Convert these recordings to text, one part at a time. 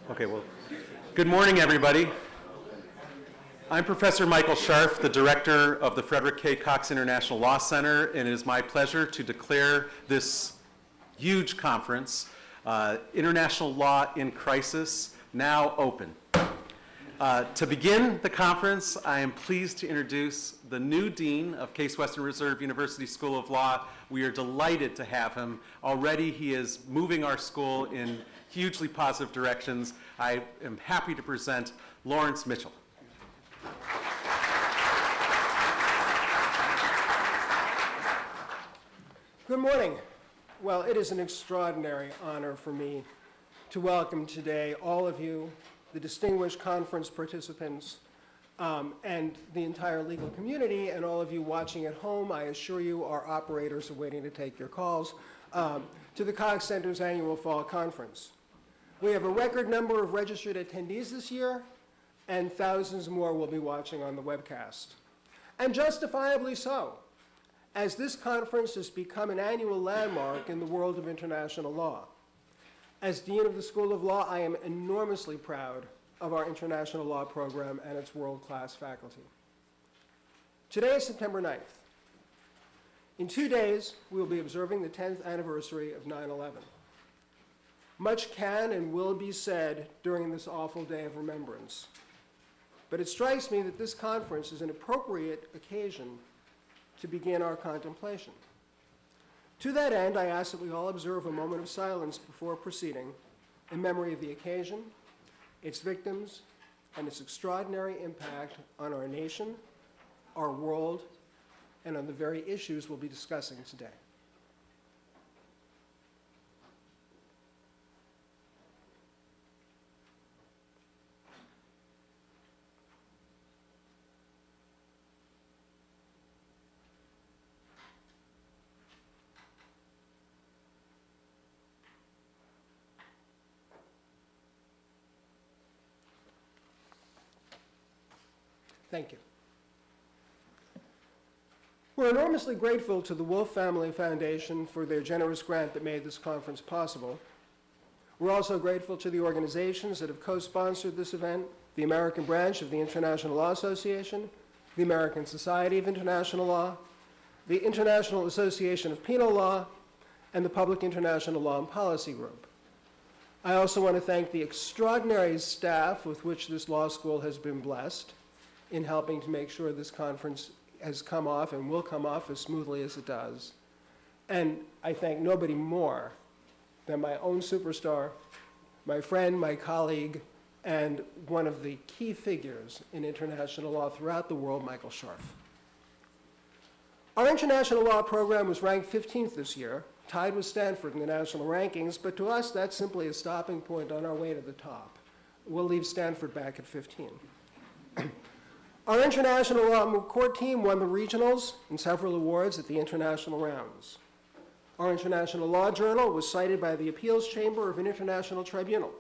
Okay, well, good morning, everybody. I'm Professor Michael Scharf, the director of the Frederick K. Cox International Law Center, and it is my pleasure to declare this huge conference, International Law in Crisis, now open. To begin the conference, I am pleased to introduce the new Dean of Case Western Reserve University School of Law. We are delighted to have him. Already he is moving our school in hugely positive directions. I am happy to present Lawrence Mitchell. Good morning. Well, it is an extraordinary honor for me to welcome today all of you, the distinguished conference participants, and the entire legal community, and all of you watching at home. I assure you our operators are waiting to take your calls, to the Cox Center's annual fall conference. We have a record number of registered attendees this year, and thousands more will be watching on the webcast. And justifiably so, as this conference has become an annual landmark in the world of international law. As Dean of the School of Law, I am enormously proud of our international law program and its world-class faculty. Today is September 9th. In 2 days, we will be observing the 10th anniversary of 9/11. Much can and will be said during this awful day of remembrance. But it strikes me that this conference is an appropriate occasion to begin our contemplation. To that end, I ask that we all observe a moment of silence before proceeding in memory of the occasion, its victims, and its extraordinary impact on our nation, our world, and on the very issues we'll be discussing today. Thank you. We're enormously grateful to the Wolf Family Foundation for their generous grant that made this conference possible. We're also grateful to the organizations that have co-sponsored this event, the American branch of the International Law Association, the American Society of International Law, the International Association of Penal Law, and the Public International Law and Policy Group. I also want to thank the extraordinary staff with which this law school has been blessed in helping to make sure this conference has come off and will come off as smoothly as it does. And I thank nobody more than my own superstar, my friend, my colleague, and one of the key figures in international law throughout the world, Michael Scharf. Our international law program was ranked 15th this year, tied with Stanford in the national rankings, but to us, that's simply a stopping point on our way to the top. We'll leave Stanford back at 15. Our international law court team won the regionals and several awards at the international rounds. Our international law journal was cited by the Appeals Chamber of an International Tribunal.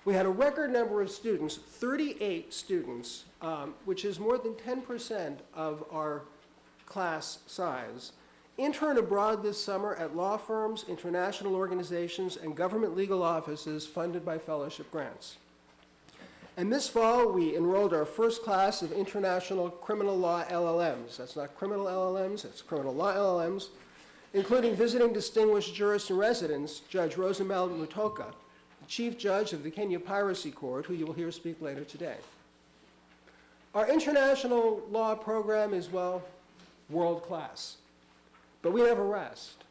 We had a record number of students, 38 students, which is more than 10% of our class size, intern abroad this summer at law firms, international organizations, and government legal offices funded by fellowship grants. And this fall, we enrolled our first class of international criminal law LLMs. That's not criminal LLMs, it's criminal law LLMs, including visiting distinguished jurist in residence, Judge Rosemel Mutoka, the Chief Judge of the Kenya Piracy Court, who you will hear speak later today. Our international law program is, well, world class, but we never rest.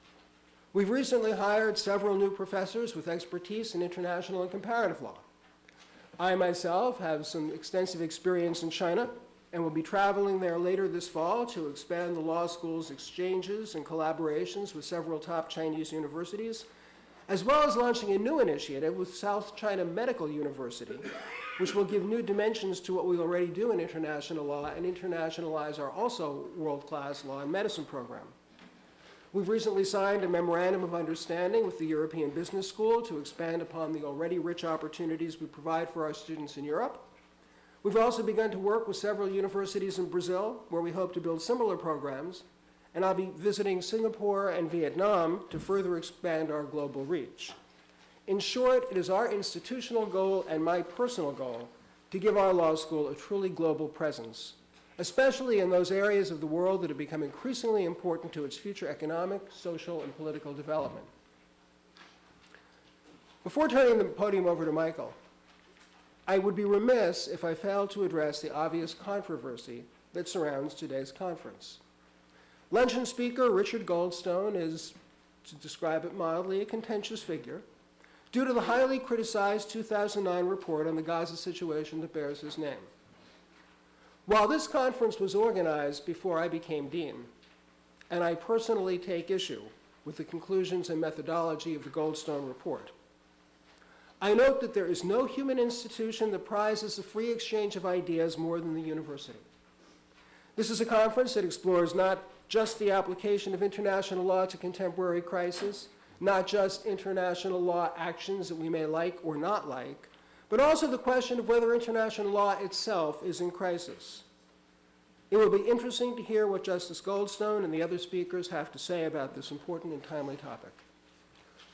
We've recently hired several new professors with expertise in international and comparative law. I myself have some extensive experience in China and will be traveling there later this fall to expand the law school's exchanges and collaborations with several top Chinese universities, as well as launching a new initiative with South China Medical University, which will give new dimensions to what we already do in international law and internationalize our also world-class law and medicine program. We've recently signed a memorandum of understanding with the European Business School to expand upon the already rich opportunities we provide for our students in Europe. We've also begun to work with several universities in Brazil, where we hope to build similar programs, and I'll be visiting Singapore and Vietnam to further expand our global reach. In short, it is our institutional goal and my personal goal to give our law school a truly global presence, especially in those areas of the world that have become increasingly important to its future economic, social, and political development. Before turning the podium over to Michael, I would be remiss if I failed to address the obvious controversy that surrounds today's conference. Luncheon speaker Richard Goldstone is, to describe it mildly, a contentious figure due to the highly criticized 2009 report on the Gaza situation that bears his name. While this conference was organized before I became dean, and I personally take issue with the conclusions and methodology of the Goldstone report, I note that there is no human institution that prizes the free exchange of ideas more than the university. This is a conference that explores not just the application of international law to contemporary crisis, not just international law actions that we may like or not like, but also the question of whether international law itself is in crisis. It will be interesting to hear what Justice Goldstone and the other speakers have to say about this important and timely topic.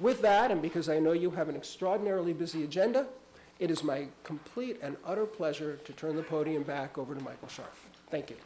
With that, and because I know you have an extraordinarily busy agenda, it is my complete and utter pleasure to turn the podium back over to Michael Scharf. Thank you.